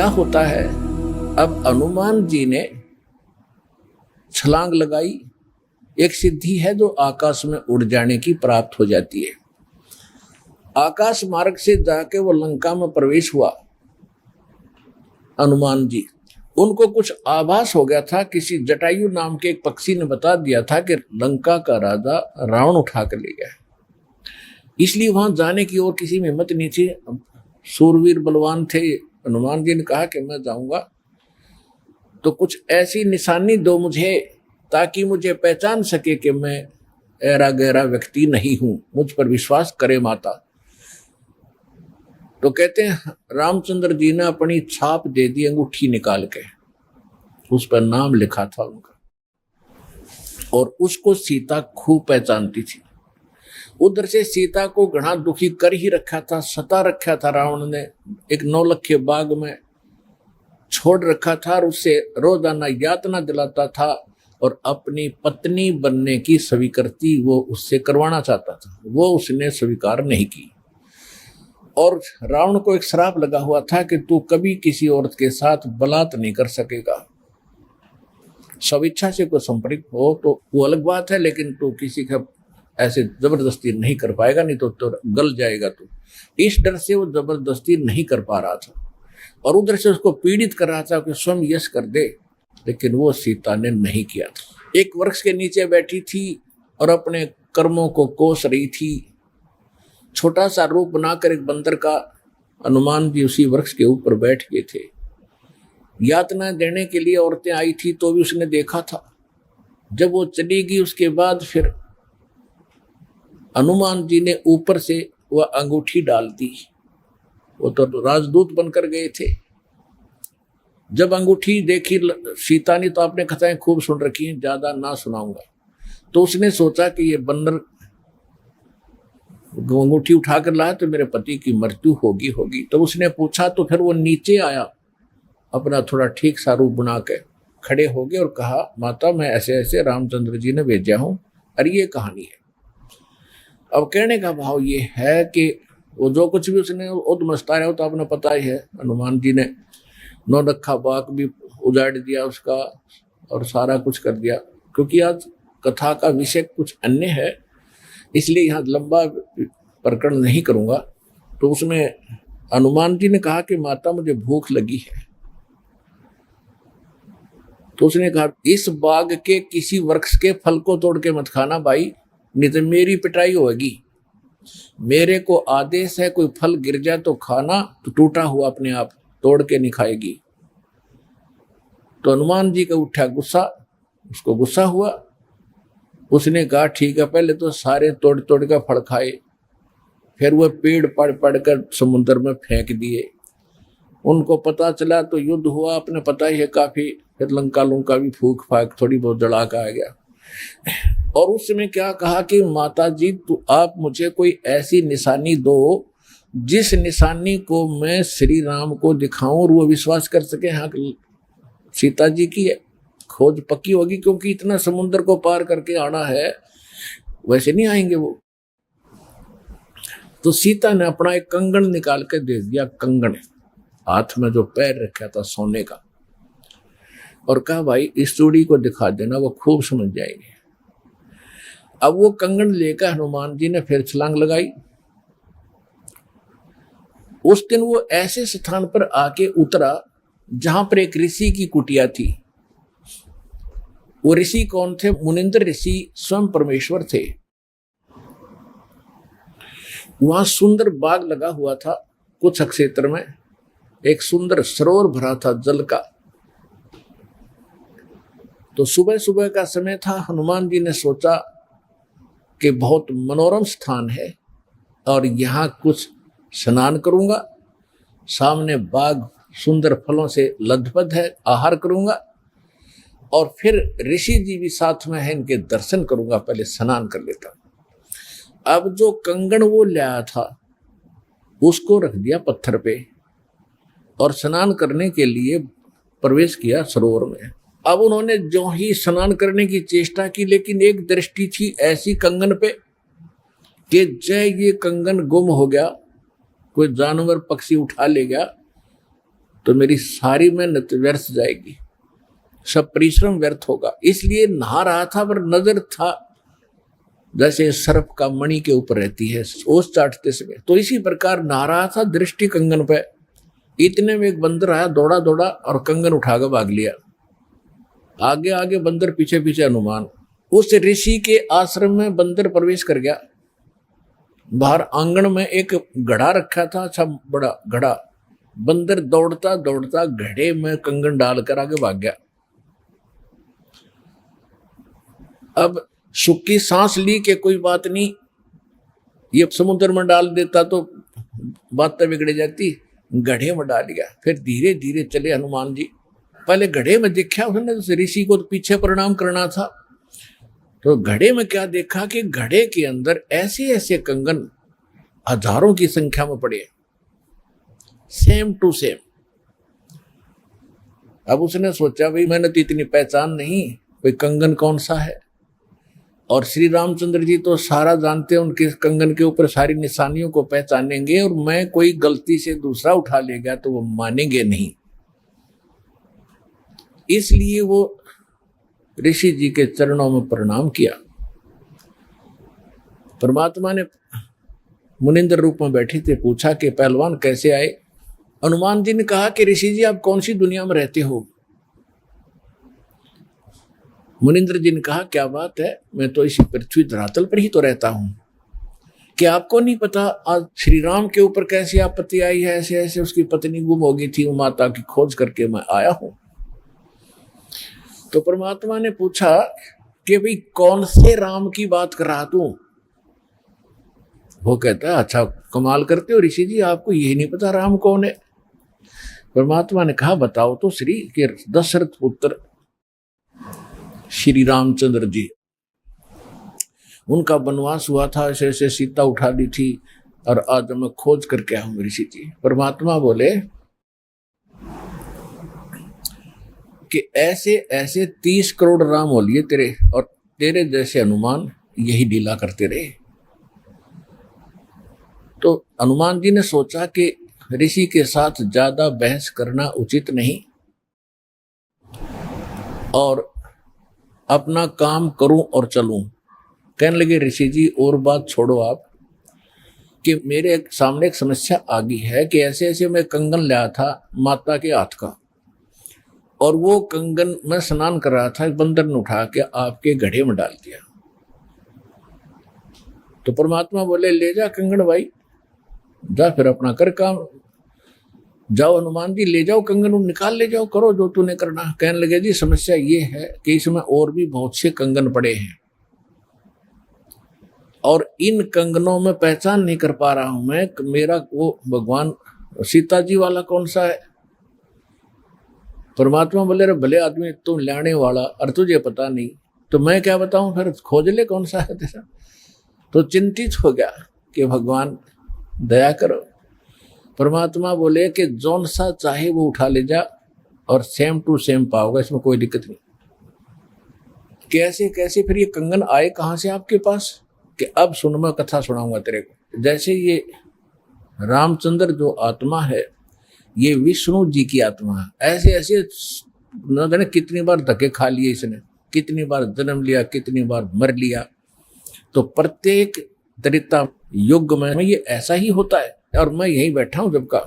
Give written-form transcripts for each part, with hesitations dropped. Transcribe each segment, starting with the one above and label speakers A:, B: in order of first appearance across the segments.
A: क्या होता है, अब हनुमान जी ने छलांग लगाई। एक सिद्धि है जो आकाश में उड़ जाने की प्राप्त हो जाती है। आकाश मार्ग से जाके वो लंका में प्रवेश हुआ हनुमान जी। उनको कुछ आभास हो गया था, किसी जटायु नाम के एक पक्षी ने बता दिया था कि लंका का राजा रावण उठा कर ले गया। इसलिए वहां जाने की और किसी में हिम्मत नहीं थी। सूरवीर बलवान थे। हनुमान जी ने कहा कि मैं जाऊंगा तो कुछ ऐसी निशानी दो मुझे, ताकि मुझे पहचान सके कि मैं ऐरा गहरा व्यक्ति नहीं हूं, मुझ पर विश्वास करे माता। तो कहते हैं रामचंद्र जी ने अपनी छाप दे दी, अंगूठी निकाल के उस पर नाम लिखा था उनका, और उसको सीता खूब पहचानती थी। उधर से सीता को घना दुखी कर ही रखा था, सता रखा था रावण ने, एक नौलखे बाग में छोड़ रखा था और उससे रोजाना यातना दिलाता था और अपनी पत्नी बनने की स्वीकृति वो उससे करवाना चाहता था। वो उसने स्वीकार नहीं की और रावण को एक श्राप लगा हुआ था कि तू कभी किसी औरत के साथ बलात् नहीं कर सकेगा। स्वेच्छा से कोई संपर्क हो तो वो अलग बात है, लेकिन तू किसी का ऐसे जबरदस्ती नहीं कर पाएगा, नहीं तो गल जाएगा तू। इस डर से वो जबरदस्ती नहीं कर पा रहा था और उधर से उसको पीड़ित कर रहा था कि स्वयं यश कर दे, लेकिन वो सीता ने नहीं किया था। एक वृक्ष के नीचे बैठी थी और अपने कर्मों को कोस रही थी। छोटा सा रूप बनाकर एक बंदर का हनुमान जी उसी वृक्ष के ऊपर बैठ गए थे। यातना देने के लिए औरतें आई थी तो भी उसने देखा था। जब वो चली गई उसके बाद फिर हनुमान जी ने ऊपर से वह अंगूठी डाल दी। वो तो राजदूत बनकर गए थे। जब अंगूठी देखी सीता ने, तो आपने कथाएं खूब सुन रखी हैं, ज्यादा ना सुनाऊंगा, तो उसने सोचा कि ये बंदर अंगूठी उठाकर लाया तो मेरे पति की मृत्यु होगी। तो उसने पूछा, तो फिर वो नीचे आया, अपना थोड़ा ठीक सा रूप बना के खड़े हो गए और कहा, माता मैं ऐसे ऐसे रामचंद्र जी ने भेजा हूं और ये कहानी है। अब कहने का भाव ये है कि वो जो कुछ भी उसने उद्मस्ता रहा हो तो आपने पता ही है, हनुमान जी ने नौलखा बाग भी उजाड़ दिया उसका और सारा कुछ कर दिया। क्योंकि आज कथा का विषय कुछ अन्य है, इसलिए यहाँ लंबा प्रकरण नहीं करूंगा। तो उसमें हनुमान जी ने कहा कि माता मुझे भूख लगी है। तो उसने कहा, इस बाग के किसी वृक्ष के फल को तोड़ के मत खाना भाई, नहीं तो मेरी पिटाई होगी। मेरे को आदेश है, कोई फल गिर जाए तो खाना, तो टूटा हुआ अपने आप तोड़ के नहीं खाएगी। तो हनुमान जी का उठा गुस्सा, उसको गुस्सा हुआ। उसने कहा ठीक है, पहले तो सारे तोड़ तोड़ कर फल खाए, फिर वह पेड़ पड़ पड़ कर समुद्र में फेंक दिए। उनको पता चला तो युद्ध हुआ, अपने पता ही है काफी। फिर लंका लुंका भी फूक फाक थोड़ी बहुत जला का आ गया। और उस समय क्या कहा कि माता जी तो आप मुझे कोई ऐसी निशानी दो जिस निशानी को मैं श्री राम को दिखाऊं और वो विश्वास कर सके हाँ सीता जी की है, खोज पक्की होगी। क्योंकि इतना समुद्र को पार करके आना है, वैसे नहीं आएंगे वो। तो सीता ने अपना एक कंगन निकाल के दे दिया, कंगन हाथ में जो पैर रखा था सोने का, और कहा भाई इस चूड़ी को दिखा देना, वो खूब समझ जाएगी। अब वो कंगन लेकर हनुमान जी ने फिर छलांग लगाई। उस दिन वो ऐसे स्थान पर आके उतरा जहां पर एक ऋषि की कुटिया थी। वो ऋषि कौन थे? मुनिंद्र ऋषि स्वयं परमेश्वर थे। वहां सुंदर बाग लगा हुआ था। कुछ क्षेत्र में एक सुंदर सरोवर भरा था जल का। तो सुबह सुबह का समय था। हनुमान जी ने सोचा कि बहुत मनोरम स्थान है और यहाँ कुछ स्नान करूंगा, सामने बाग सुंदर फलों से लदपद है, आहार करूंगा और फिर ऋषि जी भी साथ में है, इनके दर्शन करूंगा, पहले स्नान कर लेता हूं। अब जो कंगन वो लाया था उसको रख दिया पत्थर पे और स्नान करने के लिए प्रवेश किया सरोवर में। अब उन्होंने जो ही स्नान करने की चेष्टा की, लेकिन एक दृष्टि थी ऐसी कंगन पे कि जय ये कंगन गुम हो गया, कोई जानवर पक्षी उठा ले गया तो मेरी सारी मेहनत व्यर्थ जाएगी, सब परिश्रम व्यर्थ होगा। इसलिए नहा रहा था पर नजर था जैसे सर्प का मणि के ऊपर रहती है ओस चाटते समय, तो इसी प्रकार नहा रहा था, दृष्टि कंगन पे। इतने में एक बंदर आया, दौड़ा दौड़ा और कंगन उठाकर भाग लिया। आगे आगे बंदर, पीछे पीछे हनुमान। उस ऋषि के आश्रम में बंदर प्रवेश कर गया। बाहर आंगन में एक घड़ा रखा था, अच्छा बड़ा घड़ा। बंदर दौड़ता दौड़ता घड़े में कंगन डालकर आगे भाग गया। अब सुखी सांस ली कि कोई बात नहीं, ये समुद्र में डाल देता तो बातें बिगड़ जाती, घड़े में डाल दिया। फिर धीरे धीरे चले हनुमान जी। पहले घड़े में देखा उसने, ऋषि को तो पीछे प्रणाम करना था, तो घड़े में क्या देखा कि घड़े के अंदर ऐसे ऐसे कंगन हजारों की संख्या में पड़े, सेम टू सेम। अब उसने सोचा भाई मैंने तो इतनी पहचान नहीं, कोई कंगन कौन सा है। और श्री रामचंद्र जी तो सारा जानते हैं, उनके कंगन के ऊपर सारी निशानियों को पहचानेंगे, और मैं कोई गलती से दूसरा उठा ले गया तो वो मानेंगे नहीं। इसलिए वो ऋषि जी के चरणों में प्रणाम किया। परमात्मा ने मुनिंद्र रूप में बैठे थे, पूछा कि पहलवान कैसे आए। हनुमान जी ने कहा कि ऋषि जी आप कौन सी दुनिया में रहते हो। मुनिंद्र जी ने कहा क्या बात है, मैं तो इसी पृथ्वी धरातल पर ही तो रहता हूं। क्या आपको नहीं पता आज श्री राम के ऊपर कैसी आपत्ति आई है, ऐसे ऐसे उसकी पत्नी गुम हो गई थी, वो माता की खोज करके मैं आया हूं। तो परमात्मा ने पूछा कि भाई कौन से राम की बात कर रहा तू। वो कहता है अच्छा कमाल करते हो ऋषि जी, आपको यही नहीं पता राम कौन है। परमात्मा ने कहा बताओ तो श्री, के दशरथ पुत्र श्री रामचंद्र जी, उनका वनवास हुआ था, ऐसे ऐसे सीता उठा ली थी और आज मैं खोज करके आऊं ऋषि जी। परमात्मा बोले कि ऐसे ऐसे 30 करोड़ राम हो लिए तेरे, और तेरे जैसे हनुमान यही लीला करते रहे। तो हनुमान जी ने सोचा कि ऋषि के साथ ज्यादा बहस करना उचित नहीं, और अपना काम करूं और चलूं। कहने लगे ऋषि जी और बात छोड़ो आप, कि मेरे सामने एक समस्या आ गई है कि ऐसे ऐसे मैं कंगन लाया था माता के हाथ का, और वो कंगन मैं स्नान कर रहा था, बंदर ने उठा के आपके घड़े में डाल दिया। तो परमात्मा बोले ले जा कंगन भाई, जा फिर अपना कर काम, जाओ हनुमान जी ले जाओ कंगन, निकाल ले जाओ, करो जो तूने करना। कहने लगे जी समस्या ये है कि इसमें और भी बहुत से कंगन पड़े हैं, और इन कंगनों में पहचान नहीं कर पा रहा हूं मैं, मेरा वो भगवान सीता जी वाला कौन सा है। परमात्मा बोले रे भले आदमी, तुम लाने वाला और तुझे पता नहीं तो मैं क्या बताऊं, फिर खोज ले कौन सा है तेरा। तो चिंतित हो गया कि भगवान दया करो। परमात्मा बोले कि जौन सा चाहे वो उठा ले जा, और सेम टू सेम पाओगे, इसमें कोई दिक्कत नहीं। कैसे कैसे फिर ये कंगन आए कहां से आपके पास, कि अब सुन, मैं कथा सुनाऊंगा तेरे को। जैसे ये रामचंद्र जो आत्मा है ये विष्णु जी की आत्मा है, ऐसे ऐसे न जाने कितनी बार धक्के खा लिए इसने, कितनी बार जन्म लिया, कितनी बार मर लिया। तो प्रत्येक त्रेता युग में ये ऐसा ही होता है, और मैं यहीं बैठा हूं जब का,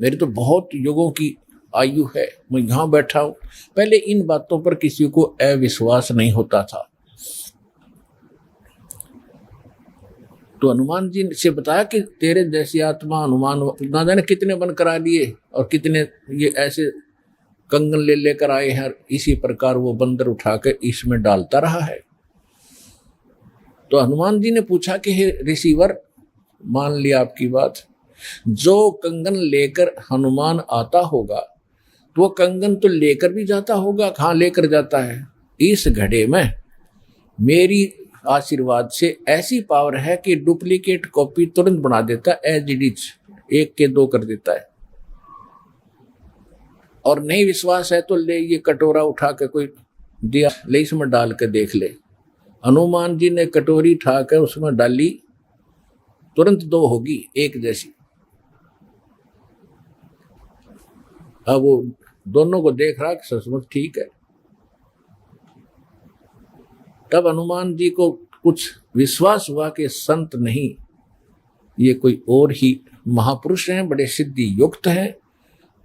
A: मेरी तो बहुत युगों की आयु है, मैं यहां बैठा हूं। पहले इन बातों पर किसी को अविश्वास नहीं होता था। तो हनुमान जी से बताया कि तेरे जैसी आत्मा हनुमान ना जाने कितने बन करा लिए, और कितने ये ऐसे कंगन ले लेकर आए हैं, इसी प्रकार वो बंदर उठा के इसमें डालता रहा है। तो हनुमान जी ने पूछा कि हे ऋषिवर, मान लिया आपकी बात, जो कंगन लेकर हनुमान आता होगा तो वो कंगन तो लेकर भी जाता होगा, कहाँ लेकर जाता है, इस घड़े में मेरी आशीर्वाद से ऐसी पावर है कि डुप्लीकेट कॉपी तुरंत बना देता है, एज इट इज, 1 के 2 कर देता है। और नहीं विश्वास है तो ले ये कटोरा उठा के कोई दिया, ले इसमें डाल के देख ले। हनुमान जी ने कटोरी उठा कर उसमें डाली, तुरंत 2 होगी 1 जैसी। अब वो दोनों को देख रहा कि सचमुच ठीक है। तब हनुमान जी को कुछ विश्वास हुआ कि संत नहीं, ये कोई और ही महापुरुष हैं, बड़े सिद्धि युक्त हैं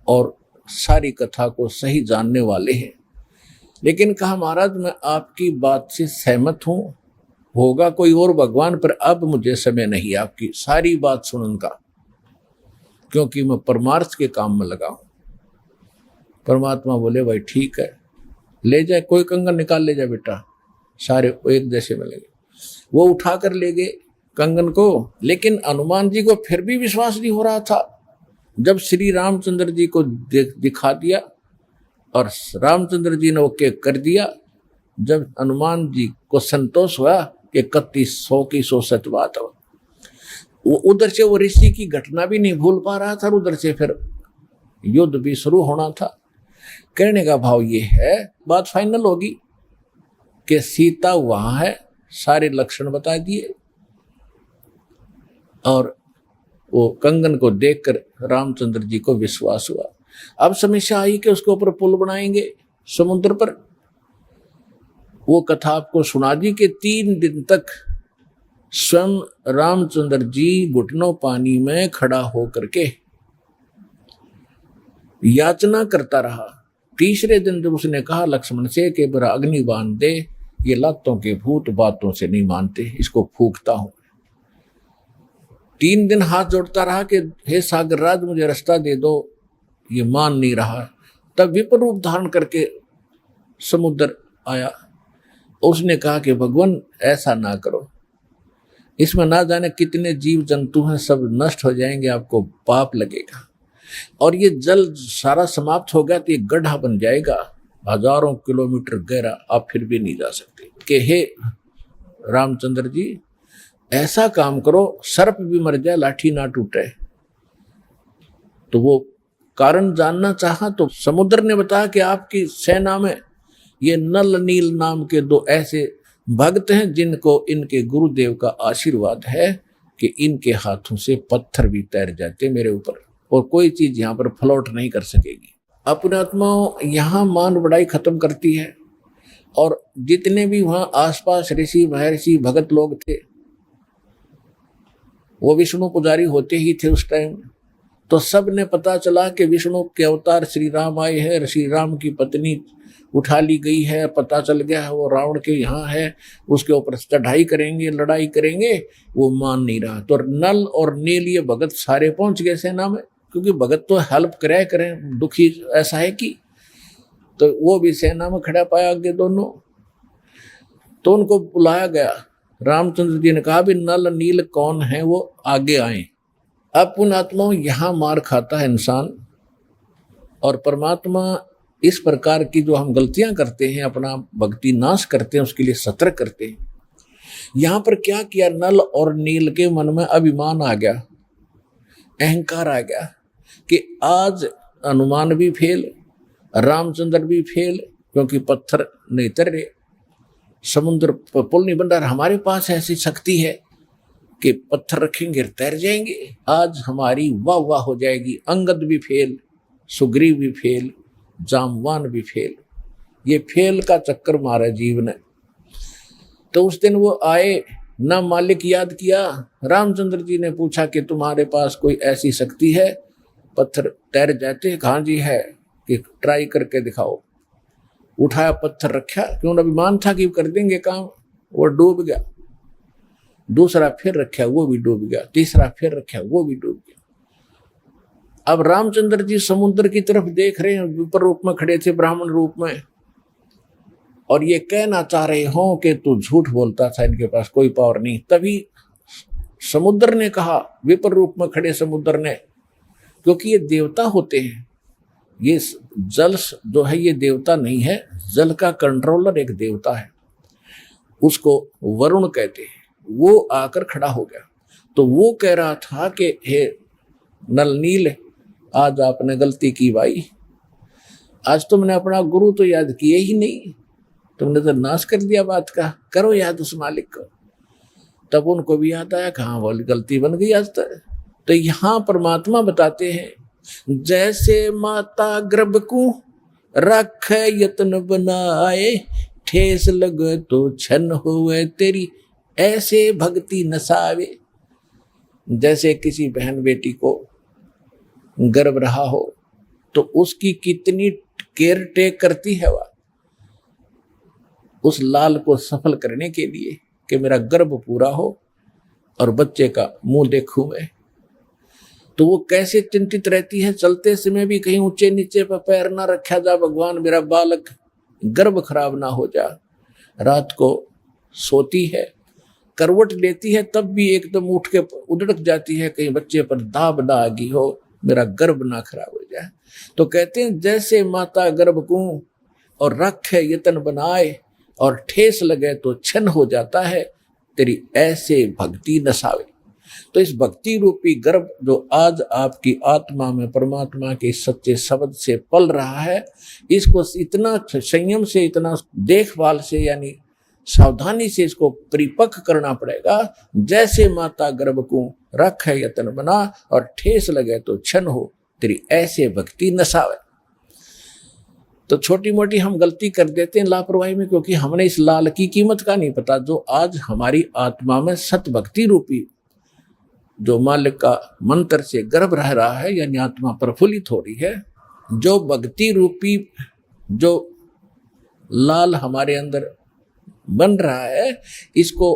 A: और सारी कथा को सही जानने वाले हैं। लेकिन कहा महाराज मैं आपकी बात से सहमत हूं, होगा कोई और भगवान, पर अब मुझे समय नहीं आपकी सारी बात सुनने का, क्योंकि मैं परमार्थ के काम में लगा हूं। परमात्मा बोले भाई ठीक है, ले जाए, कोई कंगन निकाल ले जाए बेटा, सारे एक जैसे मिलेंगे। वो उठा कर ले गए कंगन को, लेकिन हनुमान जी को फिर भी विश्वास नहीं हो रहा था। जब श्री रामचंद्र जी को दिखा दिया और रामचंद्र जी ने ओके कर दिया, जब हनुमान जी को संतोष हुआ कि 3100 की 100 सच बात हो, वो उधर से वो ऋषि की घटना भी नहीं भूल पा रहा था, उधर से फिर युद्ध भी शुरू होना था। कहने का भाव ये है, बात फाइनल होगी कि सीता वहां है, सारे लक्षण बता दिए, और वो कंगन को देखकर रामचंद्र जी को विश्वास हुआ। अब समस्या आई कि उसके ऊपर पुल बनाएंगे समुद्र पर। वो कथा आपको सुना दी कि 3 दिन तक स्वयं रामचंद्र जी घुटनों पानी में खड़ा होकर के याचना करता रहा। तीसरे दिन जब उसने कहा लक्ष्मण से कि बरा अग्नि बांध दे, ये लातों के भूत बातों से नहीं मानते, इसको फूंकता हूं। 3 दिन हाथ जोड़ता रहा कि हे सागर राज मुझे रास्ता दे दो, ये मान नहीं रहा। तब विपर रूप धारण करके समुद्र आया। उसने कहा कि भगवान ऐसा ना करो, इसमें ना जाने कितने जीव जंतु हैं, सब नष्ट हो जाएंगे, आपको पाप लगेगा, और ये जल सारा समाप्त हो गया तो ये गड्ढा बन जाएगा 1000 किलोमीटर गहरा, आप फिर भी नहीं जा सकते। कि हे रामचंद्र जी ऐसा काम करो, सर्प भी मर जाए लाठी ना टूटे। तो वो कारण जानना चाहा तो समुद्र ने बताया कि आपकी सेना में ये नल नील नाम के 2 ऐसे भक्त हैं जिनको इनके गुरुदेव का आशीर्वाद है कि इनके हाथों से पत्थर भी तैर जाते मेरे ऊपर, और कोई चीज यहाँ पर फ्लोट नहीं कर सकेगी। अपने आत्मा यहाँ मान बढ़ाई खत्म करती है, और जितने भी वहाँ आसपास ऋषि महर्षि भगत लोग थे, वो विष्णु पुजारी होते ही थे उस टाइम। तो सब ने पता चला कि विष्णु के अवतार श्री राम आए हैं, श्री राम की पत्नी उठा ली गई है, पता चल गया है वो रावण के यहाँ है, उसके ऊपर चढ़ाई करेंगे, लड़ाई करेंगे। वो मान नहीं रहा, तो नल और नील ये भगत सारे पहुंच गए सेना में, क्योंकि भगत तो हेल्प करें, दुखी ऐसा है कि, तो वो भी सेना में खड़ा पाया आगे दोनों। तो उनको बुलाया गया। रामचंद्र जी ने कहा भी नल नील कौन है, वो आगे आए। अब पुण्यात्मा यहाँ मार खाता है इंसान, और परमात्मा इस प्रकार की जो हम गलतियां करते हैं, अपना भक्ति नाश करते हैं, उसके लिए सतर्क करते हैं। यहाँ पर क्या किया, नल और नील के मन में अभिमान आ गया, अहंकार आ गया कि आज हनुमान भी फेल, रामचंद्र भी फेल, क्योंकि पत्थर नहीं तर रहे, समुद्र पर पुल नहीं बन रहा। हमारे पास ऐसी शक्ति है कि पत्थर रखेंगे तैर जाएंगे, आज हमारी वाह वाह हो जाएगी। अंगद भी फेल, सुग्रीव भी फेल, जामवान भी फेल, ये फेल का चक्कर मारा जीव ने। तो उस दिन वो आए, ना मालिक याद किया। रामचंद्र जी ने पूछा कि तुम्हारे पास कोई ऐसी शक्ति है पत्थर तैर जाते? कहाँ जी है, कि ट्राई करके दिखाओ। उठाया, पत्थर रखा, क्यों अभिमान था कि कर देंगे काम, वो डूब गया। दूसरा फिर रखा, वो भी डूब गया। तीसरा फिर रखा, वो भी डूब गया। अब रामचंद्र जी समुद्र की तरफ देख रहे हैं, विपर रूप में खड़े थे, ब्राह्मण रूप में, और ये कहना चाह रहे हो कि तू झूठ बोलता था, इनके पास कोई पावर नहीं। तभी समुद्र ने कहा, विपर रूप में खड़े समुद्र ने, क्योंकि ये देवता होते हैं, ये जल जो है ये देवता नहीं है, जल का कंट्रोलर एक देवता है, उसको वरुण कहते हैं। वो आकर खड़ा हो गया। तो वो कह रहा था कि हे नल नील, आज आपने गलती की भाई, आज तुमने अपना गुरु तो याद किए ही नहीं, तुमने तो नाश कर दिया बात का, करो याद उस मालिक को। तब उनको भी याद आया, कहाँ बोली गलती बन गई आज तक। तो यहाँ परमात्मा बताते हैं जैसे माता गर्भ को रख यत्न बनाए, ठेस लगे तो छन होवे तेरी ऐसे भक्ति नसावे। जैसे किसी बहन बेटी को गर्भ रहा हो तो उसकी कितनी केयर टेक करती है वह उस लाल को सफल करने के लिए कि मेरा गर्भ पूरा हो और बच्चे का मुंह देखूं मैं। तो वो कैसे चिंतित रहती है, चलते समय भी कहीं ऊंचे नीचे पर पैर ना रखा जा, भगवान मेरा बालक गर्भ खराब ना हो जा। रात को सोती है, करवट लेती है, तब भी एकदम उठ के उधड़क जाती है कहीं बच्चे पर दाब ना आ गई हो, मेरा गर्भ ना खराब हो जाए। तो कहते हैं जैसे माता गर्भ को और रखे यतन बनाए और ठेस लगे तो छन हो जाता है, तेरी ऐसे भक्ति नसावे। तो इस भक्ति रूपी गर्भ जो आज आपकी आत्मा में परमात्मा के सच्चे शब्द से पल रहा है, इसको इतना संयम से, इतना देखभाल से, यानी सावधानी से इसको परिपक्व करना पड़ेगा। जैसे माता गर्भ को रख है यतन बना और ठेस लगे तो छन हो, तेरी ऐसे भक्ति नसावे। तो छोटी मोटी हम गलती कर देते हैं लापरवाही में, क्योंकि हमने इस लाल की कीमत का नहीं पता, जो आज हमारी आत्मा में सत भक्ति रूपी जो मालिक का मंत्र से गर्भ रह रहा है, यानी आत्मा प्रफुल्लित हो रही है, जो भक्ति रूपी जो लाल हमारे अंदर बन रहा है, इसको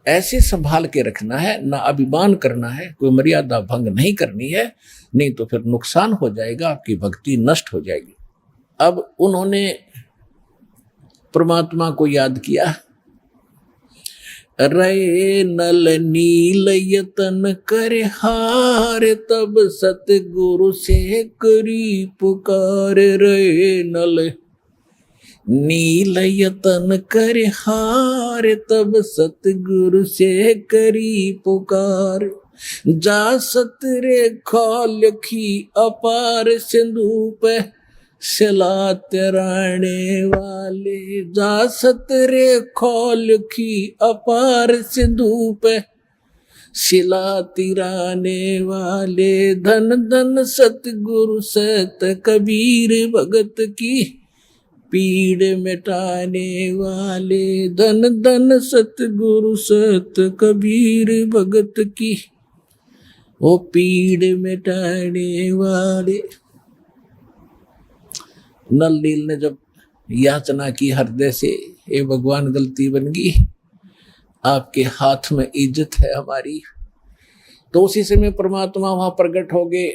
A: ऐसे संभाल के रखना है, ना अभिमान करना है, कोई मर्यादा भंग नहीं करनी है, नहीं तो फिर नुकसान हो जाएगा, आपकी भक्ति नष्ट हो जाएगी। अब उन्होंने परमात्मा को याद किया, रे नल नील यतन करे हार, तब सतगुरु से करी पुकार। रे नल नील यतन करे हार, तब सतगुरु से करी पुकार। जा सतरे खोलखी अपार सिंधु पे सिला तिराने वाले। जा सतरे खोलखी अपार सिंधु पे सिला तिराने वाले। धन धन सतगुरु सत कबीर भगत की पीड़ मिटाने वाले। धन धन सतगुरु सत कबीर भगत की वो पीड़ मिटाने वाले। नल नील ने जब याचना की हृदय से, हे भगवान गलती बन गई, आपके हाथ में इज्जत है हमारी, तो उसी समय परमात्मा वहां प्रकट हो गए।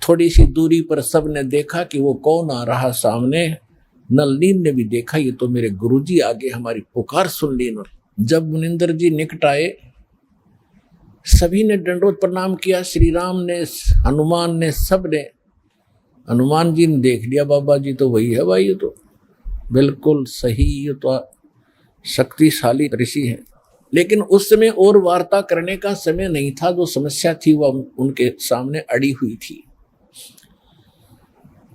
A: थोड़ी सी दूरी पर सबने देखा कि वो कौन आ रहा सामने। नल नील ने भी देखा, ये तो मेरे गुरुजी आगे हमारी पुकार सुन ली इन्होंने। जब मुनिंदर जी निकट आए, सभी ने दंडोत प्रणाम किया, श्री राम ने, हनुमान ने, सब ने। हनुमान जी ने देख लिया, बाबा जी तो वही है भाई, ये तो बिल्कुल सही, ये तो शक्तिशाली ऋषि है। लेकिन उस समय और वार्ता करने का समय नहीं था, जो समस्या थी वह उनके सामने अड़ी हुई थी।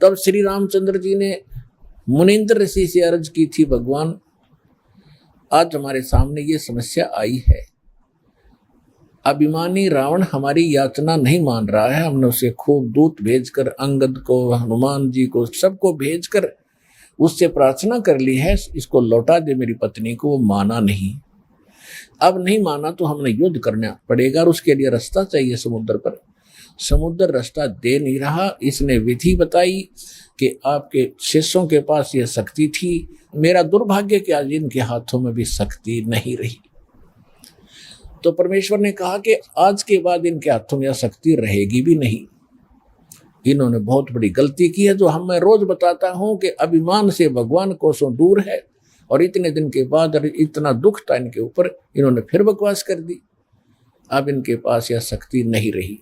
A: तब श्री रामचंद्र जी ने मुनिंद्र ऋषि से अर्ज की थी, भगवान आज हमारे सामने ये समस्या आई है, अभिमानी रावण हमारी याचना नहीं मान रहा है। हमने उसे खूब दूत भेजकर, अंगद को, हनुमान जी को, सबको भेजकर उससे प्रार्थना कर ली है, इसको लौटा दे मेरी पत्नी को। वो माना नहीं। अब नहीं माना तो हमने युद्ध करना पड़ेगा, और उसके लिए रास्ता चाहिए समुद्र पर। समुद्र रास्ता दे नहीं रहा। इसने विधि बताई कि आपके शिष्यों के पास यह शक्ति थी, मेरा दुर्भाग्य कि आज इनके हाथों में भी शक्ति नहीं रही। तो परमेश्वर ने कहा कि आज के बाद इनके हाथों में यह शक्ति रहेगी भी नहीं। इन्होंने बहुत बड़ी गलती की है, जो मैं रोज बताता हूं कि अभिमान से भगवान कोसों दूर है, और इतने दिन के बाद इतना दुख था इनके ऊपर, इन्होंने फिर बकवास कर दी। अब इनके पास यह शक्ति नहीं रही।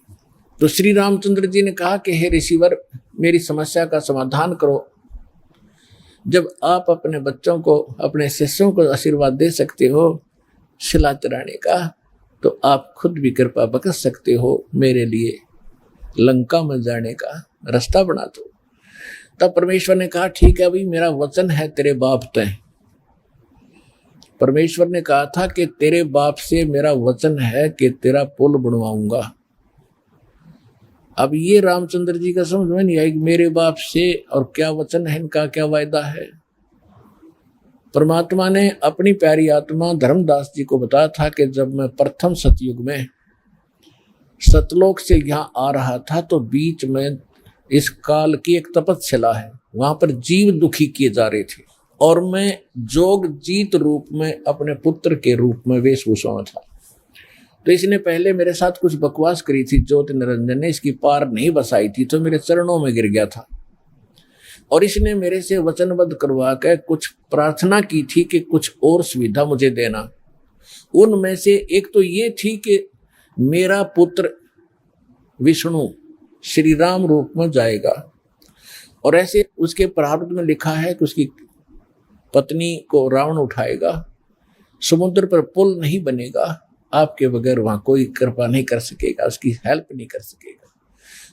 A: तो श्री रामचंद्र जी ने कहा कि हे ऋषिवर, मेरी समस्या का समाधान करो। जब आप अपने बच्चों को, अपने शिष्यों को आशीर्वाद दे सकते हो शिला चराने का, तो आप खुद भी कृपा बख्श सकते हो मेरे लिए लंका में जाने का रास्ता बना दो। तब परमेश्वर ने कहा, ठीक है भाई, मेरा वचन है तेरे बाप तय। परमेश्वर ने कहा था कि तेरे बाप से मेरा वचन है कि तेरा पुल बनवाऊंगा। अब ये रामचंद्र जी का समझ में नहीं आई कि मेरे बाप से और क्या वचन है इनका, क्या वायदा है। परमात्मा ने अपनी प्यारी आत्मा धर्मदास जी को बताया था कि जब मैं प्रथम सतयुग में सतलोक से यहाँ आ रहा था तो बीच में इस काल की एक तपस्या है, वहां पर जीव दुखी किए जा रहे थे और मैं जोग जीत रूप में अपने पुत्र के रूप में वेशभूषा में था। तो इसने पहले मेरे साथ कुछ बकवास करी थी, ज्योति निरंजन ने इसकी पार नहीं बसाई थी तो मेरे चरणों में गिर गया था और इसने मेरे से वचनबद्ध करवा कर कुछ प्रार्थना की थी कि कुछ और सुविधा मुझे देना। उनमें से एक तो ये थी कि मेरा पुत्र विष्णु श्री राम रूप में जाएगा और ऐसे उसके प्रारब्ध में लिखा है कि उसकी पत्नी को रावण उठाएगा, समुद्र पर पुल नहीं बनेगा, आपके बगैर वहां कोई कृपा नहीं कर सकेगा, उसकी हेल्प नहीं कर सकेगा।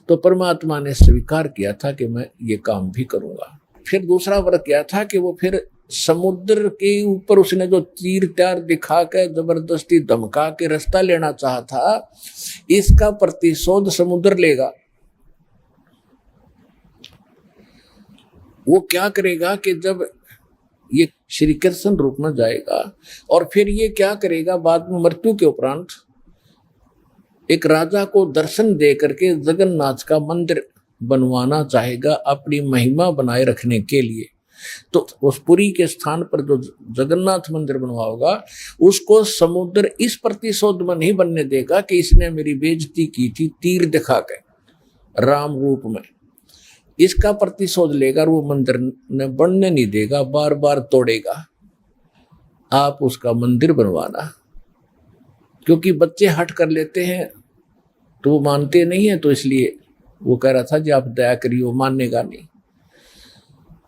A: तो परमात्मा ने स्वीकार किया था कि मैं ये काम भी करूंगा। फिर दूसरा वर्ग क्या था कि वो फिर समुद्र के ऊपर उसने जो तीर त्यार दिखा के जबरदस्ती धमका के रास्ता लेना चाहा था, इसका प्रतिशोध समुद्र लेगा। वो क्या करेगा कि जब ये श्री कृष्ण रूप में जाएगा और फिर ये क्या करेगा, बाद में मृत्यु के उपरांत एक राजा को दर्शन दे करके जगन्नाथ का मंदिर बनवाना चाहेगा अपनी महिमा बनाए रखने के लिए। तो उस पुरी के स्थान पर जो जगन्नाथ मंदिर बनवाओगा उसको समुद्र इस प्रतिशोध में नहीं बनने देगा कि इसने मेरी बेइज्जती की थी तीर दिखा के राम रूप में, इसका प्रतिशोध लेकर वो मंदिर ने बनने नहीं देगा, बार बार तोड़ेगा। आप उसका मंदिर बनवाना, क्योंकि बच्चे हट कर लेते हैं तो वो मानते नहीं है, तो इसलिए वो कह रहा था जी आप दया करिए, वो मानेगा नहीं।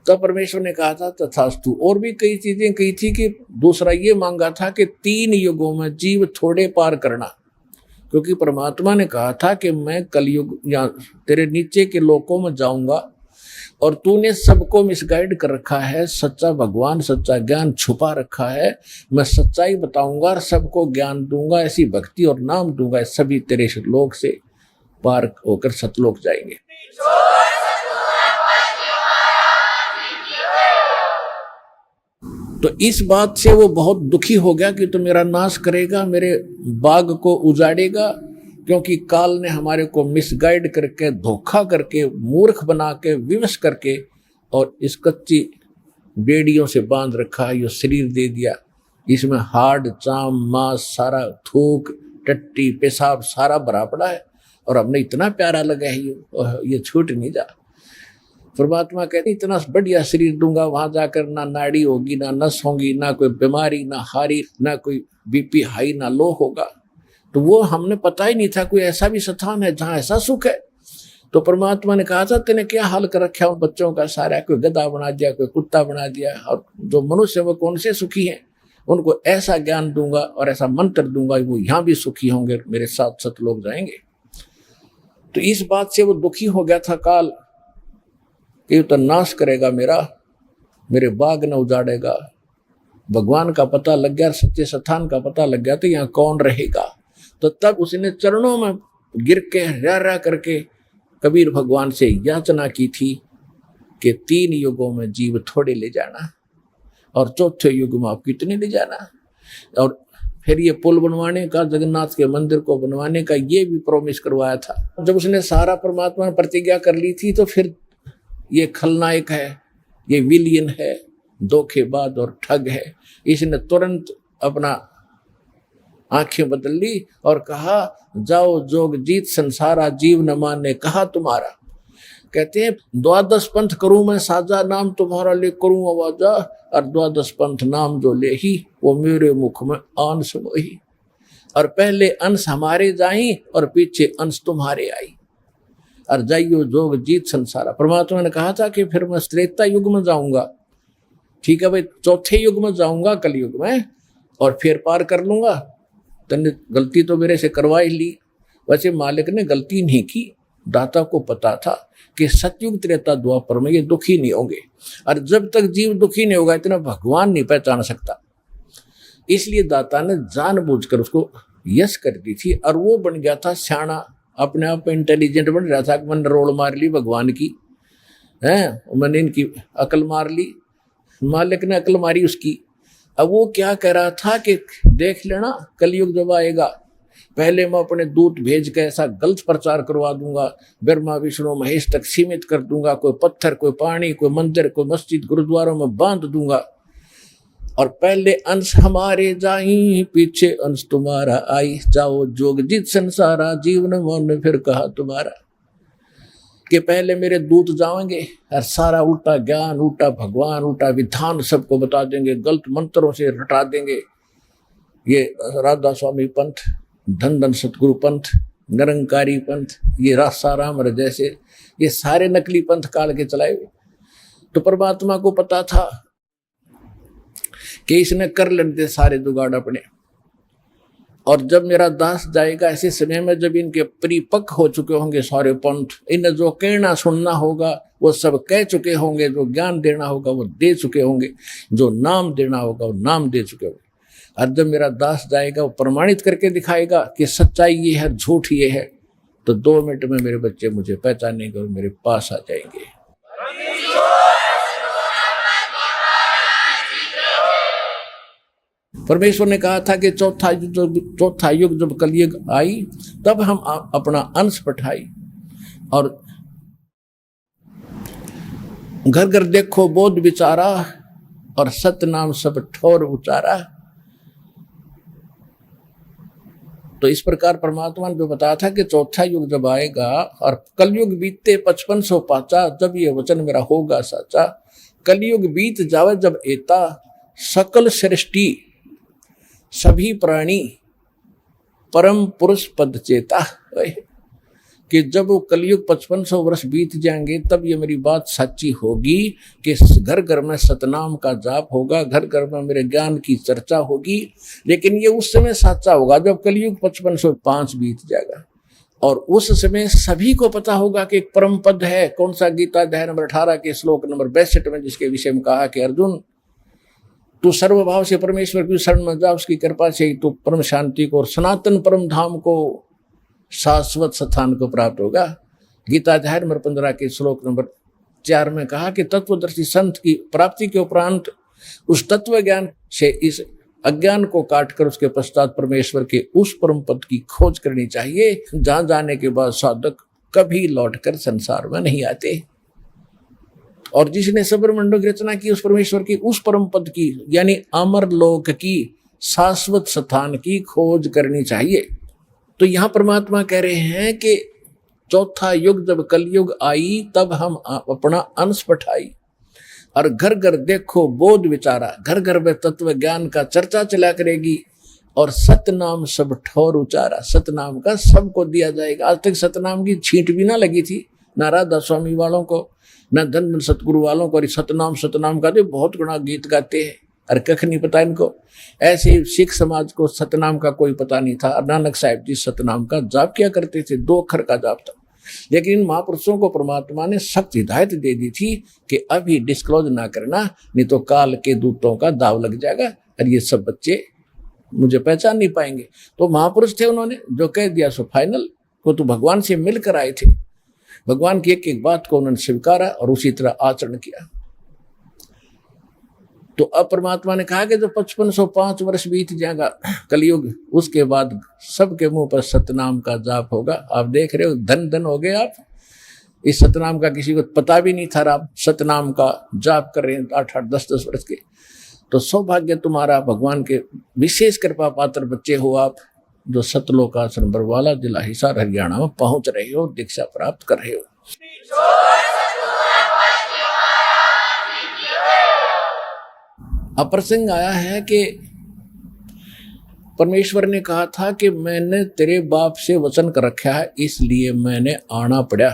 A: तब परमेश्वर ने कहा था तथास्तु। और भी कई चीजें कही थी कि दूसरा ये मांगा था कि 3 युगों में जीव थोड़े पार करना, क्योंकि परमात्मा ने कहा था कि मैं कलयुग या तेरे नीचे के लोकों में जाऊंगा और तूने सबको मिसगाइड कर रखा है, सच्चा भगवान सच्चा ज्ञान छुपा रखा है, मैं सच्चाई बताऊंगा और सबको ज्ञान दूंगा, ऐसी भक्ति और नाम दूंगा, सभी तेरे लोक से पार होकर सतलोक जाएंगे। तो इस बात से वो बहुत दुखी हो गया कि तो मेरा नाश करेगा, मेरे बाग को उजाड़ेगा, क्योंकि काल ने हमारे को मिसगाइड करके धोखा करके मूर्ख बना के विवश करके और इस कच्ची बेड़ियों से बांध रखा है, ये शरीर दे दिया, इसमें हाड़ चाम मांस सारा थूक टट्टी पेशाब सारा भरा पड़ा है और हमने इतना प्यारा लगा है ये छूट नहीं जा। परमात्मा कहते इतना बढ़िया शरीर दूंगा, वहां जाकर ना नाड़ी होगी ना नस होगी, ना कोई बीमारी ना हारी, ना कोई बीपी हाई ना लो होगा। तो वो हमने पता ही नहीं था कोई ऐसा भी स्थान है जहाँ ऐसा सुख है। तो परमात्मा ने कहा था तेने क्या हाल कर रखा उन बच्चों का सारा, कोई गधा बना दिया, कोई कुत्ता बना दिया, और जो मनुष्य वो कौन से सुखी हैं, उनको ऐसा ज्ञान दूंगा और ऐसा मंत्र दूंगा वो यहाँ भी सुखी होंगे, मेरे साथ सतलोक जाएंगे। तो इस बात से वो दुखी हो गया था काल कि तो नाश करेगा मेरे बाग न उजाड़ेगा। भगवान का पता लग गया, सच्चे स्थान का पता लग गया तो यहाँ कौन रहेगा। तो तब उसने चरणों में गिर के रा करके कबीर भगवान से याचना की थी कि 3 युगों में जीव थोड़े ले जाना और चौथे युग में आप कितने ले जाना। और फिर ये पुल बनवाने का, जगन्नाथ के मंदिर को बनवाने का ये भी प्रॉमिस करवाया था। जब उसने सारा परमात्मा ने प्रतिज्ञा कर ली थी तो फिर ये खलनायक है, ये विलियन है, धोखेबाज और ठग है, इसने तुरंत अपना आंखें बदल ली और कहा जाओ जोग जीत संसारा जीव न माने कहा तुम्हारा। कहते हैं 12 पंथ करूं मैं साजा नाम तुम्हारा ले करूं आवाजा, और 12 पंथ नाम जो ले ही वो मेरे मुख में आन समोही। और पहले अंश हमारे जाई और पीछे अंश तुम्हारे आई, और जाइयो जोग जीत संसारा। परमात्मा ने कहा था कि फिर मैं त्रेता युग में जाऊंगा, ठीक है भाई, चौथे युग में जाऊंगा कलयुग में और फिर पार कर लूंगा। तने गलती तो मेरे से करवा ही ली। वैसे मालिक ने गलती नहीं की, दाता को पता था कि सतयुग त्रेता द्वापर में ये दुखी नहीं होंगे, और जब तक जीव दुखी नहीं होगा इतना भगवान नहीं पहचान सकता। इसलिए दाता ने जानबूझकर उसको यश कर दी थी और वो बन गया था स्याणा अपने आप में इंटेलिजेंट बन रहा था कि मैंने रोल मार ली भगवान की, है मैंने इनकी अकल मार ली, मालिक ने अकल मारी उसकी। अब वो क्या कह रहा था कि देख लेना कलयुग जब आएगा, पहले मैं अपने दूत भेज के ऐसा गलत प्रचार करवा दूंगा, ब्रह्मा विष्णु महेश तक सीमित कर दूंगा, कोई पत्थर कोई पानी कोई मंदिर कोई मस्जिद गुरुद्वारों में बांध दूंगा, और पहले अंश हमारे जाई पीछे अंश तुम्हारा आई, जाओ जोग जीत संसारा जीवन मोहन ने फिर कहा तुम्हारा। कि पहले मेरे दूत जाएंगे और सारा उल्टा ज्ञान उल्टा भगवान उल्टा विधान सबको बता देंगे, गलत मंत्रों से रटा देंगे। ये राधा स्वामी पंथ, धन धन सतगुरु पंथ, निरंकारी पंथ, ये रासाराम जैसे ये सारे नकली पंथ काल के चलाए हुए। तो परमात्मा को पता था कि इसने कर लेते सारे जुगाड़ अपने, और जब मेरा दास जाएगा ऐसे समय में जब इनके परिपक्व हो चुके होंगे सारे पंथ, इन्हें जो कहना सुनना होगा वो सब कह चुके होंगे, जो ज्ञान देना होगा वो दे चुके होंगे, जो नाम देना होगा वो नाम दे चुके होंगे। और जब मेरा दास जाएगा वो प्रमाणित करके दिखाएगा कि सच्चाई ये है झूठ ये है, तो 2 मिनट में मेरे बच्चे मुझे पहचानेंगे और मेरे पास आ जाएंगे। परमेश्वर ने कहा था कि चौथा युग जब कलयुग आई तब हम अपना अंश पठाई, और घर घर देखो बोध विचारा और सत्य नाम सब ठोर उचारा। तो इस प्रकार परमात्मा ने जो बताया था कि चौथा युग जब आएगा और कलयुग बीतते 5500 पाचा, जब ये वचन मेरा होगा साचा। कलयुग बीत जावे जब एता सकल सृष्टि सभी प्राणी परम पुरुष पद चेता। कि जब वो कलयुग 5500 वर्ष बीत जाएंगे तब ये मेरी बात सच्ची होगी कि घर घर में सतनाम का जाप होगा, घर घर में मेरे ज्ञान की चर्चा होगी। लेकिन ये उस समय सच्चा होगा जब कलयुग 5505 बीत जाएगा, और उस समय सभी को पता होगा कि एक परम पद है। कौन सा? गीता अध्याय नंबर 18 के श्लोक नंबर 62 में, जिसके विषय में कहा कि अर्जुन तू सर्वभाव से परमेश्वर की शरण में जा, उसकी कृपा से तू परम शांति को और सनातन परम धाम को शाश्वत स्थान को प्राप्त होगा। गीता अध्याय नंबर 15 के श्लोक नंबर 4 में कहा कि तत्वदर्शी संत की प्राप्ति के उपरांत उस तत्व ज्ञान से इस अज्ञान को काटकर उसके पश्चात परमेश्वर के उस परम पद की खोज करनी चाहिए, जहां जाने के बाद साधक कभी लौटकर संसार में नहीं आते। और जिसने सबरमंडल की रचना की उस परमेश्वर की उस परम पद की यानी अमर लोक की शाश्वत स्थान की खोज करनी चाहिए। तो यहां परमात्मा कह रहे हैं कि चौथा युग जब कलयुग आई तब हम अपना अंश पठाई, और घर घर देखो बोध विचारा, घर घर में तत्व ज्ञान का चर्चा चला करेगी, और सतनाम सब ठोर उचारा। सतनाम का सबको दिया जाएगा। आज तक सतनाम की छींट भी ना लगी थी, ना राधा स्वामी वालों को, न धन सतगुरु वालों को। सतनाम का तो बहुत गुणा गीत गाते हैं, और कख नहीं पता इनको। ऐसे सिख समाज को सतनाम का कोई पता नहीं था। नानक साहिब जी सतनाम का जाप किया करते थे, 2 अक्षर का जाप था। लेकिन इन महापुरुषों को परमात्मा ने सख्त हिदायत दे दी थी कि अभी डिस्क्लोज ना करना, नहीं तो काल के दूतों का दाव लग जाएगा और ये सब बच्चे मुझे पहचान नहीं पाएंगे। तो महापुरुष थे, उन्होंने जो कह दिया सो फाइनल। वो तो भगवान से मिलकर आए थे, भगवान की एक एक बात को उन्होंने स्वीकारा और उसी तरह आचरण किया। तो अब परमात्मा ने कहा कि जो 5505 वर्ष बीत जाएगा कलयुग, उसके बाद सबके मुंह पर सतनाम का जाप होगा। आप देख रहे हो, धन धन हो गए आप। इस सतनाम का किसी को पता भी नहीं था, आप सतनाम का जाप कर रहे हैं 8-8 10-10 वर्ष के। तो सौभाग्य तुम्हारा, भगवान के विशेष कृपा पात्र बच्चे हो आप, जो सतलोक आश्रम बरवाला जिला हिसार हरियाणा में पहुंच रहे हो, दीक्षा प्राप्त कर रहे हो। अब प्रसंग आया है कि परमेश्वर ने कहा था कि मैंने तेरे बाप से वचन कर रखा है, इसलिए मैंने आना पड़ा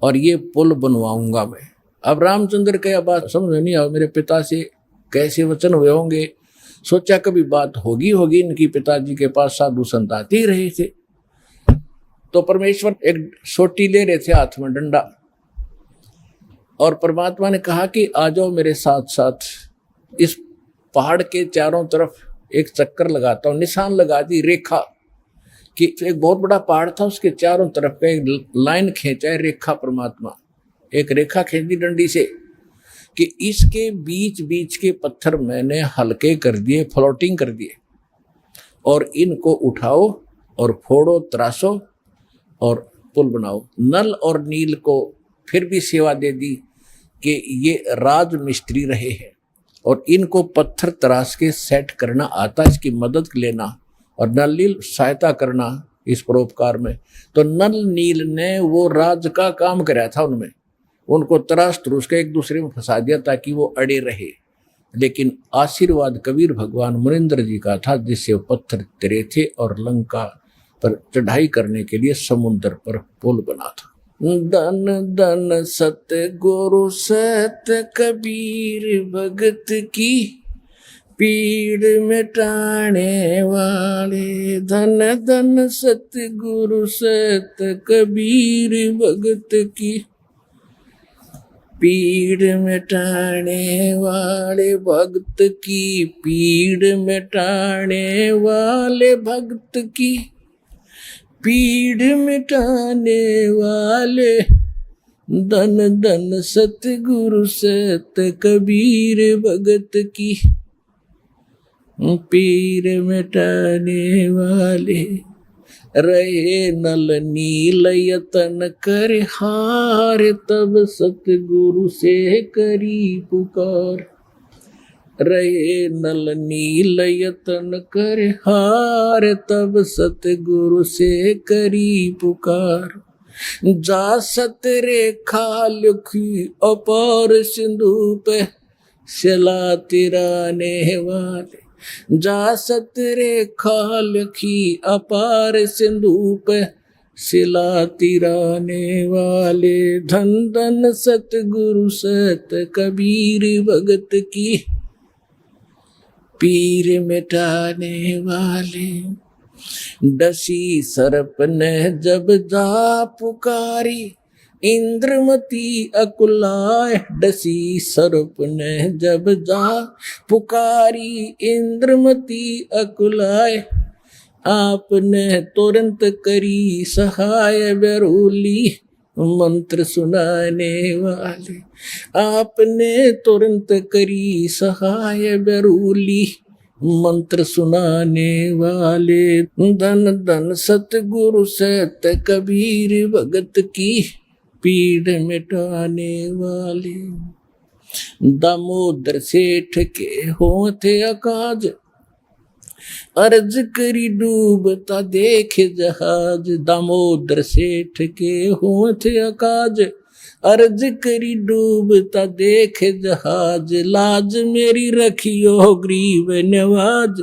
A: और ये पुल बनवाऊंगा मैं। अब रामचंद्र के बात समझ नहीं आओ, मेरे पिता से कैसे वचन हुए होंगे। सोचा कभी बात होगी इनकी, पिताजी के पास साधु संत आते ही रहे थे। तो परमेश्वर एक सोटी ले रहे थे हाथ में, डंडा, और परमात्मा ने कहा कि आ जाओ मेरे साथ साथ, इस पहाड़ के चारों तरफ एक चक्कर लगाता हूं, निशान लगा दी रेखा कि एक बहुत बड़ा पहाड़ था, उसके चारों तरफ का एक लाइन खींचा है, रेखा परमात्मा, एक रेखा खींच दी डंडी से कि इसके बीच बीच के पत्थर मैंने हल्के कर दिए, फ्लोटिंग कर दिए, और इनको उठाओ और फोड़ो, तराशो और पुल बनाओ। नल और नील को फिर भी सेवा दे दी कि ये राज मिस्त्री रहे हैं और इनको पत्थर तराश के सेट करना आता, इसकी मदद लेना और नल नील सहायता करना इस परोपकार में। तो नल नील ने वो राज का काम कराया था उनमें, उनको तराश तरूश के एक दूसरे में फंसा दिया ताकि वो अड़े रहे। लेकिन आशीर्वाद कबीर भगवान मुनिंद्र जी का था, जिससे वो पत्थर तरे थे और लंका पर चढ़ाई करने के लिए समुद्र पर पुल बना था। धन धन सत गुरु सत कबीर भगत की, पीड़ मिटाने वाले। धन धन सत गुरु सत कबीर भगत की, पीड़ मिटाने वाले भक्त की, पीड़ मिटाने वाले भक्त की, पीड़ मिटाने वाले। धन धन सतगुरु सत कबीर भगत की, पीड़ मिटाने वाले। रहे नल नील यतन कर हार, तब सतगुरु से करी पुकार। रहे नल नील यतन कर हार, तब सतगुरु से करी पुकार। जा सत रेखा लिखी अपार सिंधु पे, शिला तिराने वाले। जा सत रेखा लिखी अपार सिंधु पे, शिला तिराने वाले। धन धन सतगुरु सत कबीर भगत की, पीर मिटाने वाले। डसी सर्प ने जब जा पुकारी, इंद्रमती अकुलाए। डसी सर्प ने जब जा पुकारी, इंद्रमती अकुलाए। आपने तुरंत करी सहाय बेरूली, मंत्र सुनाने वाले। आपने तुरंत करी सहाय बेरूली, मंत्र सुनाने वाले। धन धन सतगुरु सत कबीर भगत की, पीड़ मिटाने वाले। दामोदर सेठ के होते अकाज, अर्ज करी डूबता देखे जहाज। दामोदर सेठ के होते अकाज, अर्ज करी डूबता देखे जहाज। लाज मेरी रखियो गरीब नवाज,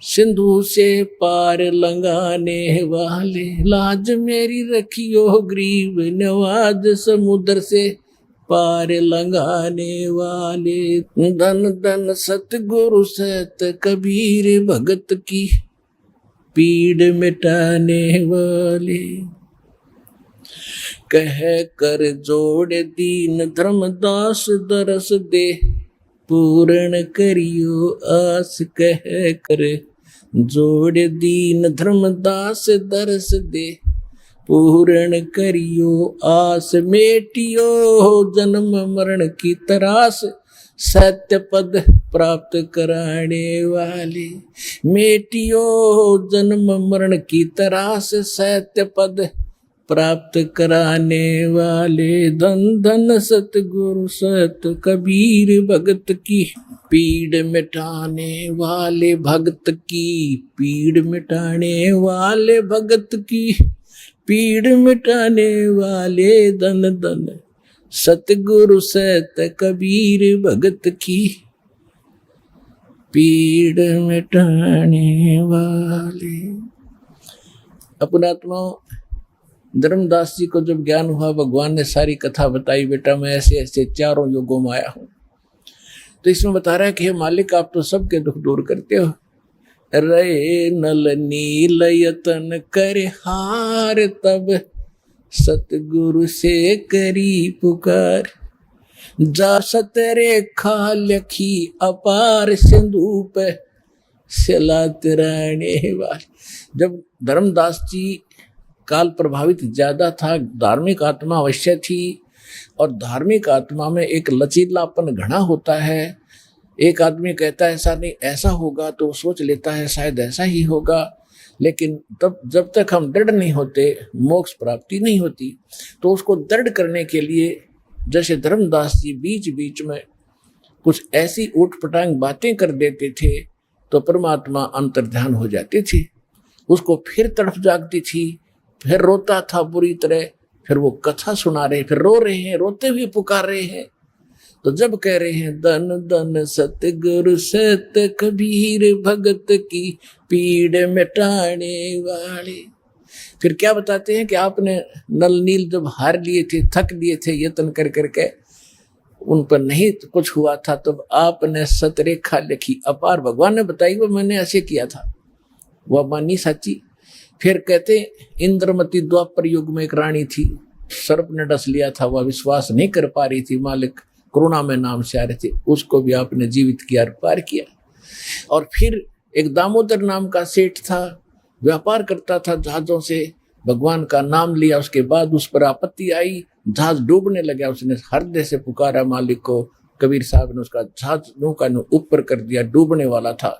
A: सिंधु से पार लंघाने वाले। लाज मेरी रखियो गरीब नवाज, समुद्र से पार लंघाने वाले। धन धन सतगुरु सत कबीर भगत की, पीड़ मिटाने वाले। कह कर जोड़ दीन धर्मदास, दरस दे पूर्ण करियो आस। कह कर जोड़ दीन धर्मदास, दरस दे पूर्ण करियो आस। मेटियो जन्म मरण की तरास, सत्य पद प्राप्त कराने वाले। मेटियो जन्म मरण की तरास, सत्य पद प्राप्त कराने वाले। धन धन सतगुरु सत कबीर भगत की, पीड़ मिटाने वाले भगत की। पीड़ मिटाने वाले भगत की, पीड़ मिटाने वाले। धन धन सतगुरु सत कबीर भगत की, पीड़ मिटाने वाले। अपनात्मा धर्मदास जी को जब ज्ञान हुआ, भगवान ने सारी कथा बताई, बेटा मैं ऐसे ऐसे चारों युगों में आया हूं। तो इसमें बता रहा है कि हे मालिक, आप तो सबके दुख दूर करते हो। रहे नल नील यतन कर हार, तब सतगुरु से करी पुकार। जा सत रेखा लखी अपार सिंधु पे, शिला तिराने वाले। जब धर्मदास जी काल प्रभावित ज्यादा था, धार्मिक आत्मा अवश्य थी, और धार्मिक आत्मा में एक लचीलापन घना होता है। एक आदमी कहता है ऐसा नहीं ऐसा होगा, तो सोच लेता है शायद ऐसा ही होगा, लेकिन तब जब तक हम दृढ़ नहीं होते, मोक्ष प्राप्ति नहीं होती। तो उसको दृढ़ करने के लिए जैसे धर्मदास जी बीच बीच में कुछ ऐसी ऊटपटांग बातें कर देते थे, तो परमात्मा अंतर्ध्यान हो जाते थे, उसको फिर तड़फ जागती थी, फिर रोता था बुरी तरह, फिर वो कथा सुना रहे, फिर रो रहे हैं, रोते हुए पुकार रहे हैं। तो जब कह रहे हैं धन धन सतगुरु सत कबीर भगत की पीड़ मिटाने वाले, फिर क्या बताते हैं कि आपने नल नील जब हार लिए थे, थक लिए थे यत्न कर करके, उन पर नहीं कुछ हुआ था, तब आपने सतरेखा लिखी अपार, भगवान ने बताई वो मैंने ऐसे किया था, वह मानी सच्ची। फिर कहते इंद्रमती द्वापर युग में एक रानी थी, सर्प ने डस लिया था, वह विश्वास नहीं कर पा रही थी, मालिक करुणा में नाम से आ रहे थे, उसको भी आपने जीवित किया, पार किया। और फिर एक दामोदर नाम का सेठ था, व्यापार करता था जहाजों से, भगवान का नाम लिया, उसके बाद उस पर आपत्ति आई, जहाज डूबने लगा, उसने हृदय से पुकारा मालिक को, कबीर साहब ने उसका जहाज नौका ऊपर कर दिया, डूबने वाला था।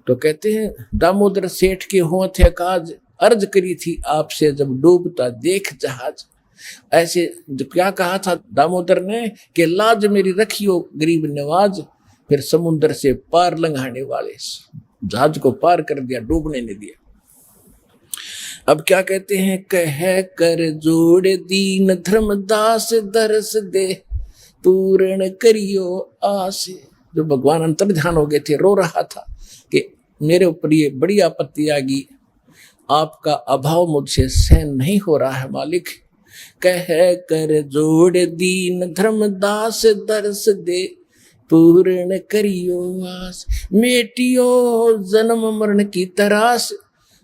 A: तो कहते हैं दामोदर सेठ के हों थे काज, अर्ज करी थी आपसे जब डूबता देख जहाज। ऐसे क्या कहा था दामोदर ने कि लाज मेरी रखियो गरीब नवाज, फिर समुद्र से पार लंघाने वाले, जहाज को पार कर दिया, डूबने नहीं दिया। अब क्या कहते हैं, कह कर जोड़ दीन धर्मदास दरस दे पूर्ण करियो आस। जो भगवान अंतर्ध्यान हो गए थे, रो रहा था कि मेरे ऊपर ये बड़ी आपत्ति आ गई, आपका अभाव मुझसे सहन नहीं हो रहा है मालिक। कह कर जोड़ दीन धर्मदास दरस दे पूर्ण करियो आस, मेटियो जन्म मरण की तरास,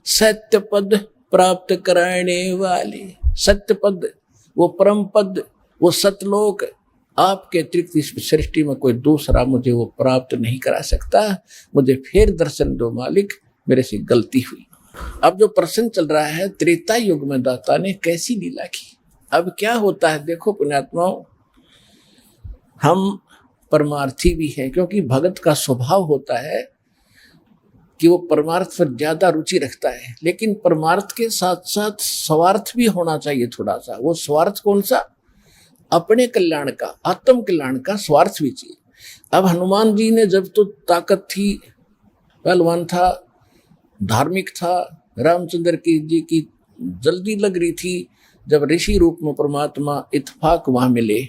A: सत्य पद प्राप्त कराने वाले। सत्य पद, वो परम पद, वो सतलोक, आपके अतिरिक्त इस सृष्टि में कोई दूसरा मुझे वो प्राप्त नहीं करा सकता, मुझे फिर दर्शन दो मालिक, मेरे से गलती हुई। अब जो प्रश्न चल रहा है, त्रेता युग में दाता ने कैसी लीला की। अब क्या होता है, देखो पुण्यात्माओं, हम परमार्थी भी हैं, क्योंकि भगत का स्वभाव होता है कि वो परमार्थ पर ज्यादा रुचि रखता है, लेकिन परमार्थ के साथ साथ स्वार्थ भी होना चाहिए थोड़ा सा। वो स्वार्थ कौन सा, अपने कल्याण का, आत्म कल्याण का स्वार्थ भी चाहिए। अब हनुमान जी ने जब तो ताकत थी, पहलवान था, धार्मिक था, रामचंद्र जी की जल्दी लग रही थी, जब ऋषि रूप में परमात्मा इत्फाक वहां मिले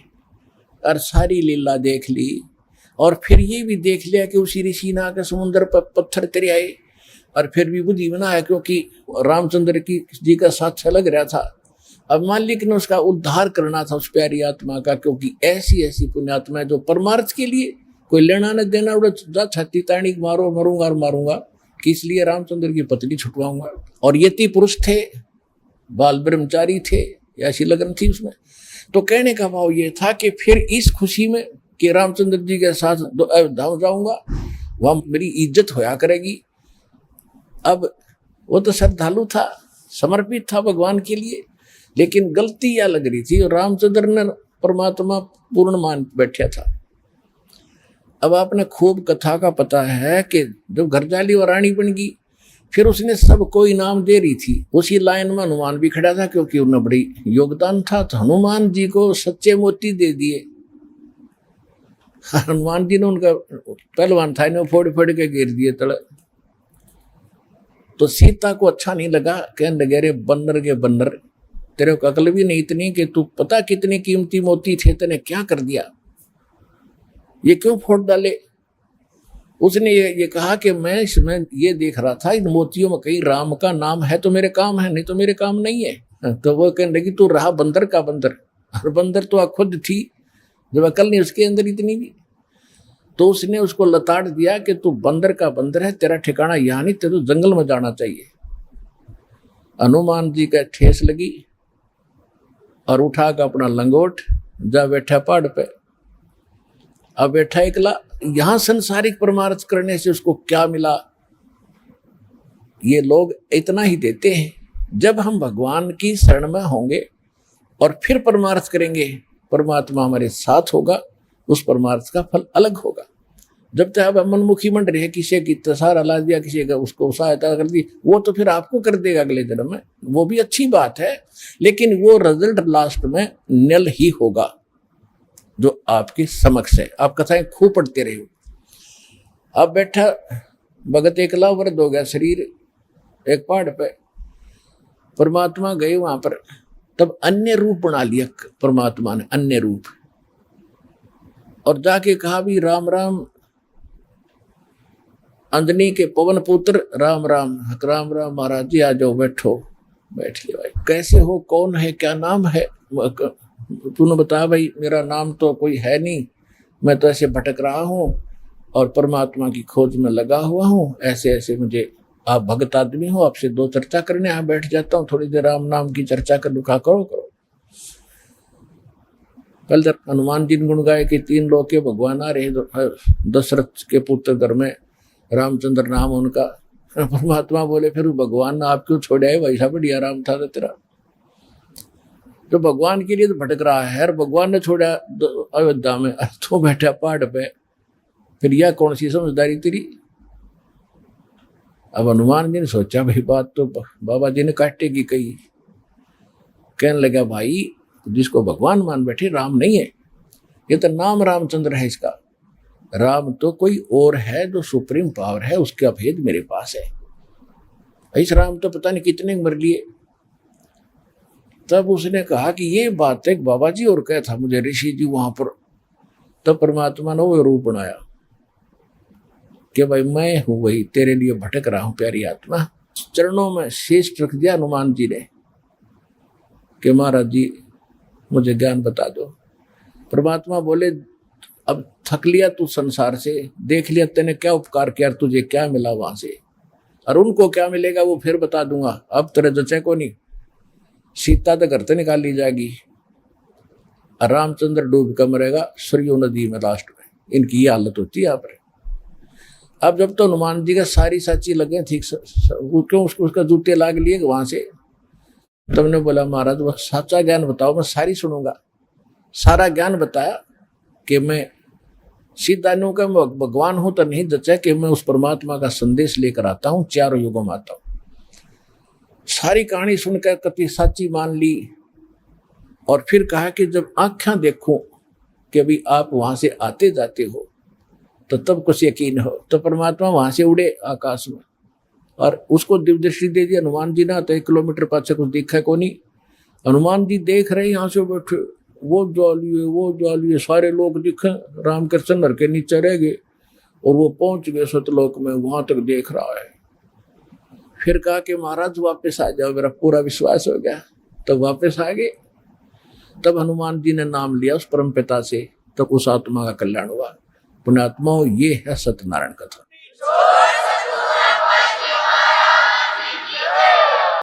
A: और सारी लीला देख ली, और फिर ये भी देख लिया कि उसी ऋषि ने आकर समुद्र पर पत्थर तरियाए, और फिर भी बुद्धि बनाया, क्योंकि रामचंद्र जी का साथ लग रहा था। अब मालिक ने उसका उद्धार करना था उस प्यारी आत्मा का, क्योंकि ऐसी ऐसी पुण्यात्मा है जो परमार्थ के लिए कोई लेना न देना, उड़ा छत्ती ताणी मारो, मरूंगा और मारूंगा, कि इसलिए रामचंद्र की पत्नी छुटवाऊंगा। और यति पुरुष थे, बाल ब्रह्मचारी थे, ऐसी लगन थी उसमें। तो कहने का भाव ये था कि फिर इस खुशी में कि रामचंद्र जी के साथ धाव जाऊंगा, वहां मेरी इज्जत होया करेगी। अब वो तो श्रद्धालु था, समर्पित था भगवान के लिए, लेकिन गलती यह लग रही थी, और रामचंद्र ने परमात्मा पूर्ण मान बैठा था। अब आपने खूब कथा का पता है कि जब घरजाली और रानी बन गई, फिर उसने सबको इनाम दे रही थी। उसी लाइन में हनुमान भी खड़ा था, क्योंकि उन्हें बड़ी योगदान था, तो हनुमान जी को सच्चे मोती दे दिए। हनुमान जी ने उनका पहलवान था, इन्हें फोड़ फोड़ के गिर दिए तले। तो सीता को अच्छा नहीं लगा, कहने लगे रे बन्नर के बन्नर, तेरे को अकल भी नहीं इतनी कि तू पता कितने कीमती मोती थे, तेने क्या कर दिया, ये क्यों फोड़ डाले। उसने ये कहा कि मैं इसमें ये देख रहा था, इन मोतियों में कहीं राम का नाम है तो मेरे काम है, नहीं तो मेरे काम नहीं है। तो वो कहने लगी तू रहा बंदर का बंदर, और बंदर तो खुद थी, जब अकल नहीं उसके अंदर इतनी भी। तो उसने उसको लताड़ दिया कि तू बंदर का बंदर है, तेरा ठिकाना यहाँ नहीं, तेरे तो जंगल में जाना चाहिए। हनुमान जी का ठेस लगी, और उठा कर अपना लंगोट जा बैठा पहाड़ पे। अब बैठा एकला, यहां संसारिक परमार्थ करने से उसको क्या मिला, ये लोग इतना ही देते हैं। जब हम भगवान की शरण में होंगे और फिर परमार्थ करेंगे, परमात्मा हमारे साथ होगा, उस परमार्थ का फल अलग होगा। जब तक आप मनमुखी मंड रहे, किसी की सहारा ला दिया, किसी का उसको सहायता कर दी, वो तो फिर आपको कर देगा अगले जन्म में, वो भी अच्छी बात है, लेकिन वो रिजल्ट लास्ट में नल ही होगा जो आपके समक्ष है। आप कथाएं खूब पढ़ते रहे हो। अब बैठा भगत एकला वृद्ध हो गया शरीर एक पहाड़ पे, परमात्मा गए वहां पर, तब अन्य रूप बना लिया परमात्मा ने, अन्य रूप, और जाके कहा भी राम राम, अंजनी के पवन पुत्र राम राम, राम राम महाराज जी आ जाओ, बैठो। बैठ लिया। भाई कैसे हो, कौन है, क्या नाम है? तूने बताया भाई मेरा नाम तो कोई है नहीं, मैं तो ऐसे भटक रहा हूँ और परमात्मा की खोज में लगा हुआ हूँ, ऐसे ऐसे मुझे, आप भगत आदमी हो, आपसे दो चर्चा करने यहाँ बैठ जाता हूँ, थोड़ी देर राम नाम की चर्चा कर लुका, करो करो। कल जब हनुमान जी ने गुण गाए कि 3 लोग के भगवान आ रहे, दशरथ के पुत्र घर में रामचंद्र नाम उनका, परमात्मा बोले फिर भगवान ने आप क्यों छोड़े है, वैसा बढ़िया राम था तो तेरा, तो भगवान के लिए तो भटक रहा है, और भगवान ने छोड़ा अयोध्या में, तो बैठा पहाड़ पे, फिर यह कौन सी समझदारी तेरी? अब हनुमान जी ने सोचा भाई बात तो बाबा जी ने काटेगी कही, कहने लगा भाई जिसको भगवान मान बैठे राम नहीं है, ये तो नाम रामचंद्र है इसका, राम तो कोई और है जो सुप्रीम पावर है, उसका भेद मेरे पास है, इस राम तो पता नहीं कितने मर लिए। तब उसने कहा कि ये बात एक बाबा जी और कहा था मुझे ऋषि जी वहां पर, तब परमात्मा ने वो रूप बनाया कि भाई मैं हूं वही, तेरे लिए भटक रहा हूं प्यारी आत्मा। चरणों में शीश रख दिया हनुमान जी ने कि महाराज जी मुझे ज्ञान बता दो। परमात्मा बोले अब थक लिया तू संसार से, देख लिया तेने क्या उपकार किया, तुझे क्या मिला वहां से, और उनको क्या मिलेगा वो फिर बता दूंगा, अब तेरे जचे को नहीं। सीता तो घर से निकाल ली जाएगी, रामचंद्र डूब कर मरेगा सरयू नदी में लास्ट में, इनकी ये हालत होती है यहाँ पर। अब जब तो हनुमान जी का सारी साची लगे ठीक, क्यों उसका जूते लाग लिए वहां से, तुमने बोला महाराज वह सच्चा ज्ञान बताओ, मैं सारी सुनूंगा। सारा ज्ञान बताया कि मैं सीधा नु का भगवान हूं तो नहीं जचा कि मैं उस परमात्मा का संदेश लेकर आता हूं, 4 युगों में आता हूं। सारी कहानी सुनकर कति साची मान ली, और फिर कहा कि जब आंखें देखूं कि अभी आप वहां से आते जाते हो तो तब कुछ यकीन हो। तो परमात्मा वहां से उड़े आकाश में, और उसको दिव्य दृष्टि दे दी हनुमान जी ना, तो 1 किलोमीटर पाछे कुछ दिखा को नहीं। हनुमान जी देख रहे यहाँ से बैठे, वो ज्वालिए सारे लोग दिखे, राम कृष्ण नर के नीचे रह गए, और वो पहुंच गए सतलोक में, वहां तक देख रहा है। फिर कहा कि महाराज वापस आ जाओ, मेरा पूरा विश्वास हो गया। तब वापस आ गए, तब हनुमान जी ने नाम लिया उस परम पिता से, तब उस आत्मा का कल्याण हुआ। पुण्यात्माओं ये है सत्यनारायण कथा।